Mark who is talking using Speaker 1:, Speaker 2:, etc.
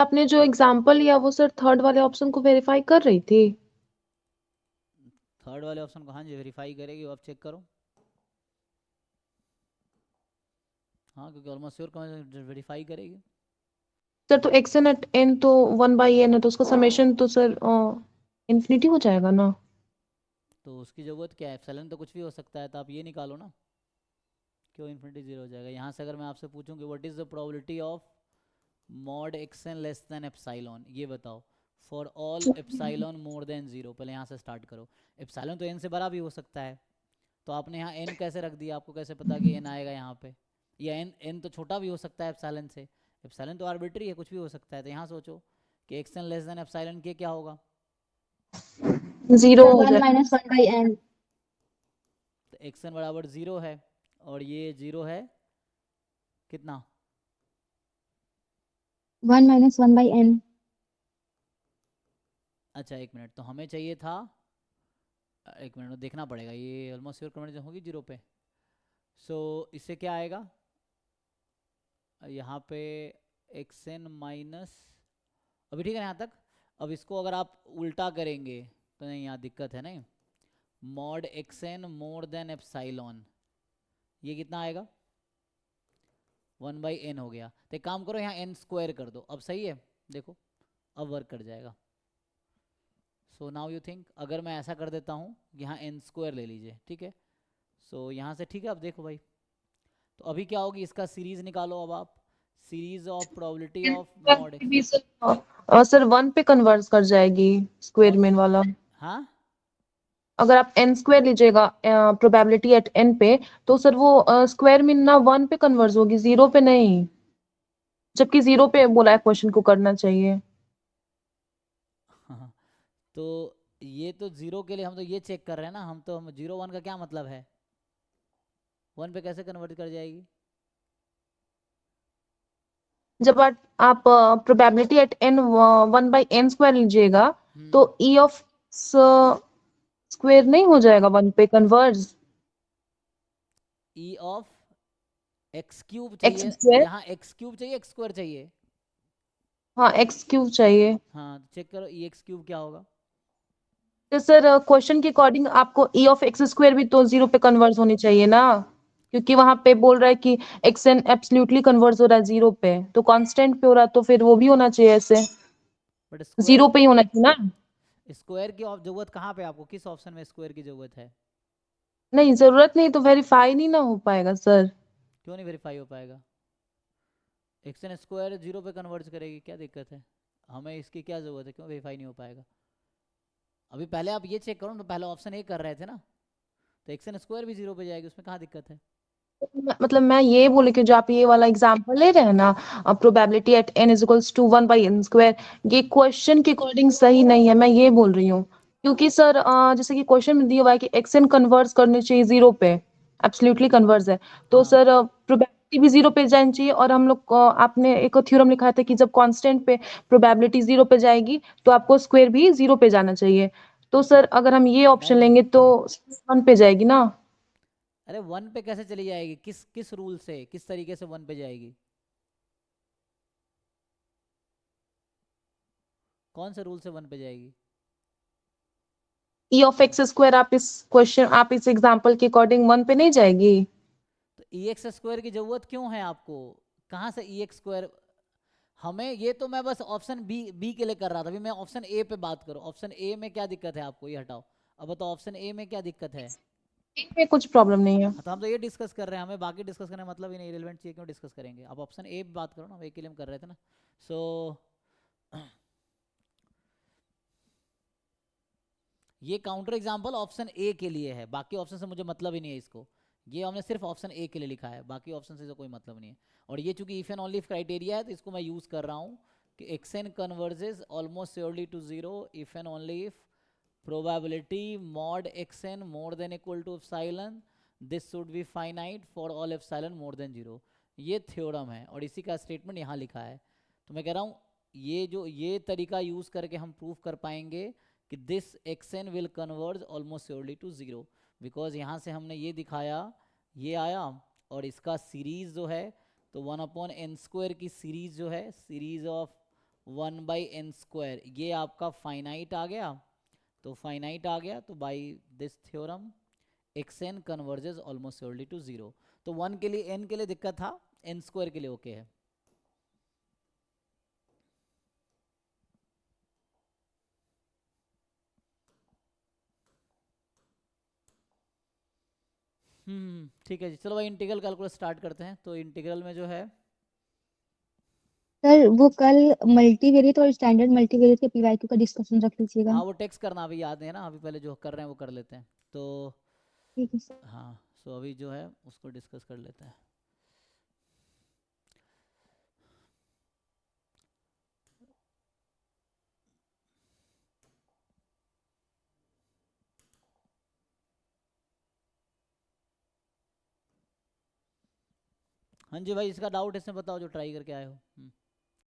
Speaker 1: आपने जो एग्जांपल लिया वो सर थर्ड वाले ऑप्शन को वेरीफाई कर रही थी।
Speaker 2: थर्ड वाले ऑप्शन को हाँ जी वेरीफाई करेगी, वो आप चेक करो। हाँ क्योंकि ऑलमोस्ट श्योर वेरीफाई करेगी।
Speaker 1: सर तो एक्सन एट एन तो 1/n है, तो उसका समेशन तो सर इन्फिनिटी हो जाएगा ना।
Speaker 2: तो उसकी ज़रूरत क्या है, एप्सिलॉन तो कुछ भी हो सकता है, तो आप ये निकालो ना, क्यों इन्फिनिटी जीरो हो जाएगा। यहाँ से अगर मैं आपसे पूछूं कि what is the probability of mod action less than epsilon, ये बताओ for all epsilon more than zero. पहले यहाँ से स्टार्ट करो। एप्सिलॉन तो एन से बड़ा भी हो सकता है, तो आपने यहाँ एन कैसे रख दिया, आपको कैसे पता कि एन आएगा यहाँ पे। या एन एन तो छोटा भी हो सकता है एप्सिलॉन से, एप्सिलॉन तो आर्बिट्री है, कुछ भी हो सकता है। तो यहाँ सोचो कि एक्सन लेस देन एप्सिलॉन के क्या होगा।
Speaker 1: जीरो
Speaker 3: सर
Speaker 1: हो
Speaker 3: 1
Speaker 1: जाए।
Speaker 3: Minus 1/n।
Speaker 2: तो एक्सन बराबर जीरो है, और ये जीरो है कितना।
Speaker 3: 1 माइनस 1/n।
Speaker 2: अच्छा एक मिनट, तो हमें चाहिए था, एक मिनट देखना पड़ेगा, ये ऑलमोस्ट श्योर कन्वर्जन होगी जीरो पे। सो इससे क्या आएगा यहाँ पे, एक्स एन माइनस, अभी ठीक है यहाँ तक। अब इसको अगर आप उल्टा करेंगे तो नहीं, यहाँ दिक्कत है नहीं। Mod X N more then epsilon, ये कितना आएगा, 1/n हो गया। तो एक काम करो यहाँ n स्क्वायर कर दो, अब सही है, देखो अब वर्क कर जाएगा। सो नाउ यू थिंक, अगर मैं ऐसा कर देता हूँ, यहाँ n स्क्वायर ले लीजिए, ठीक है। सो यहाँ से ठीक है, अब देखो भाई, तो अभी क्या होगी, इसका सीरीज निकालो अब आप, series of probability of mod x.
Speaker 1: Sir 1 पे कन्वर्ट कर जाएगी स्क्वायर
Speaker 2: कौन,
Speaker 1: मेन वाला।
Speaker 2: हाँ
Speaker 1: अगर आप एन स्क्वायर लीजिएगा प्रोबेबिलिटी एट एन पे, तो सर वो स्क्वायर मीन ना 1 पे कन्वर्ट होगी, जीरो पे नहीं। जबकि जीरो पे बोला है क्वेश्चन को करना चाहिए।
Speaker 2: हाँ, तो ये तो जीरो के लिए हम तो ये चेक कर रहे हैं ना, हम तो हम जीरो वन का क्या मतलब है, वन पे कैसे कन्वर्ट कर जाएगी।
Speaker 1: जब आप probability at N 1/n square लीजिएगा, तो
Speaker 2: हम्म,
Speaker 1: ई ऑफ स्क्वायर नहीं हो जाएगा 1 पे converge.
Speaker 2: E of x cube
Speaker 1: x
Speaker 2: चाहिए,
Speaker 1: स्क्वायर।
Speaker 2: यहाँ एक्स क्यूब चाहिए एक्स स्क्वायर चाहिए।
Speaker 1: हाँ एक्स क्यूब चाहिए।
Speaker 2: हाँ तो चेक करो ई एक्स क्यूब क्या होगा।
Speaker 1: तो सर क्वेश्चन के अकॉर्डिंग आपको ई ऑफ एक्स स्क्वायर भी तो जीरो पे कन्वर्ज होनी चाहिए ना, क्योंकि वहां पे बोल रहा है कि एक्स एन एब्सोल्युटली कन्वर्ज हो रहा है जीरो पे, तो कांस्टेंट पे हो रहा है, तो फिर वो भी होना चाहिए ऐसे,
Speaker 2: बट स्क्वायर,
Speaker 1: जीरो पे ही होना चाहिए ना।
Speaker 2: स्क्वायर की जरूरत कहाँ पे आपको, किस ऑप्शन में स्क्वायर की जरूरत है।
Speaker 1: नहीं जरूरत नहीं तो वेरीफाई नहीं ना हो पाएगा सर।
Speaker 2: क्यों नहीं वेरीफाई हो पाएगा, एक्स एन स्क्वायर जीरो पे कन्वर्ट करेगी, क्या दिक्कत है, हमें इसकी क्या जरूरत है, क्यों वेरीफाई नहीं हो पाएगा। अभी पहले आप ये चेक करो ना, तो पहले ऑप्शन ए कर रहे थे ना, तो एक्स एन स्क्वायर भी जीरो पे जाएगी, उसमें कहाँ दिक्कत है।
Speaker 1: मतलब मैं ये बोले कि जो आप ये वाला एग्जांपल ले रहे हैं ना, probability at N is equals to 1/n square, ये क्वेश्चन के अकॉर्डिंग सही नहीं है, मैं ये बोल रही हूँ। क्योंकि सर जैसे कि क्वेश्चन में दिया हुआ है कि एक्स एन कन्वर्स करनी चाहिए जीरो पे, एब्सोल्युटली कन्वर्स है, तो
Speaker 2: हाँ
Speaker 1: सर प्रोबेबिलिटी भी जीरो पे जानी चाहिए। और हम लोग आपने एक थ्योरम लिखा था कि जब कांस्टेंट पे प्रोबेबिलिटी जीरो पे जाएगी, तो आपको स्क्वायर भी जीरो पे जाना चाहिए। तो सर अगर हम ये ऑप्शन
Speaker 2: नहीं,
Speaker 1: लेंगे तो 1 पे जाएगी ना।
Speaker 2: अरे वन पे कैसे चली जाएगी, किस किस रूल से, किस तरीके से वन पे जाएगी, कौन से रूल से वन पे जाएगी।
Speaker 1: ई ऑफ एक्स स्क्वायर, आप इस एग्जांपल के अकॉर्डिंग 1 पे नहीं जाएगी।
Speaker 2: तो ई एक्स स्क्वायर की जरूरत क्यों है आपको, कहाँ से ई एक्स स्क्वायर, हमें ये तो मैं बस ऑप्शन बी बी के लिए कर रहा था, अभी मैं ऑप्शन ए पे बात करूँ, ऑप्शन ए में क्या दिक्कत है आपको, ये हटाओ। अब बताओ ऑप्शन ए में क्या दिक्कत है।
Speaker 1: इनमें कुछ प्रॉब्लम नहीं है।
Speaker 2: हाँ तो हम तो ये डिस्कस कर रहे हैं, हमें बाकी डिस्कस करने का मतलब ही नहीं, रिलेवेंट चीज़ क्यों डिस्कस करेंगे। अब ऑप्शन ए पे बात करो ना, ए के लिए हम कर रहे थे ना। सो ये काउंटर एग्जांपल ऑप्शन ए के लिए है, बाकी ऑप्शन से मुझे मतलब ही नहीं है इसको, ये हमने सिर्फ ऑप्शन ए के लिए लिखा है, बाकी ऑप्शन से तो कोई मतलब नहीं है। और ये चूंकि इफ एंड ओनली क्राइटेरिया है, तो इसको मैं यूज कर रहा हूँ कि X N converges almost surely to zero if and only if probability mod X N more than equal to epsilon, this should be finite for all epsilon more than zero. ये theorem है और इसी का statement यहाँ लिखा है। तो मैं कह रहा हूँ ये तरीका यूज करके हम प्रूव कर पाएंगे कि this X N will converge almost surely to zero, because यहाँ से हमने ये दिखाया, ये आया, और इसका सीरीज जो है, तो 1/n स्क्वायर की सीरीज जो है, सीरीज ऑफ 1/n², ये आपका फाइनाइट आ गया, तो फाइनाइट आ गया तो by this theorem xn converges almost surely to 0। तो 1 के लिए, n के लिए दिक्कत था, n² के लिए ओके है। ठीक है जी, चलो भाई इंटीग्रल कैलकुलस स्टार्ट करते हैं। तो इंटीग्रल में जो है,
Speaker 3: सर वो कल मल्टीवेरिएट और स्टैंडर्ड मल्टीवेरिएट के पीवाईक्यू का डिस्कशन रख लीजिएगा।
Speaker 2: हाँ वो टेक्स्ट करना अभी याद है ना, अभी पहले जो कर रहे हैं वो कर लेते हैं। तो
Speaker 3: ठीक है सर।
Speaker 2: हाँ, सो अभी जो है उसको डिस्कस कर लेते हैं। हाँ जी भाई, इसका डाउट इसमें बताओ जो ट्राई करके आए हो।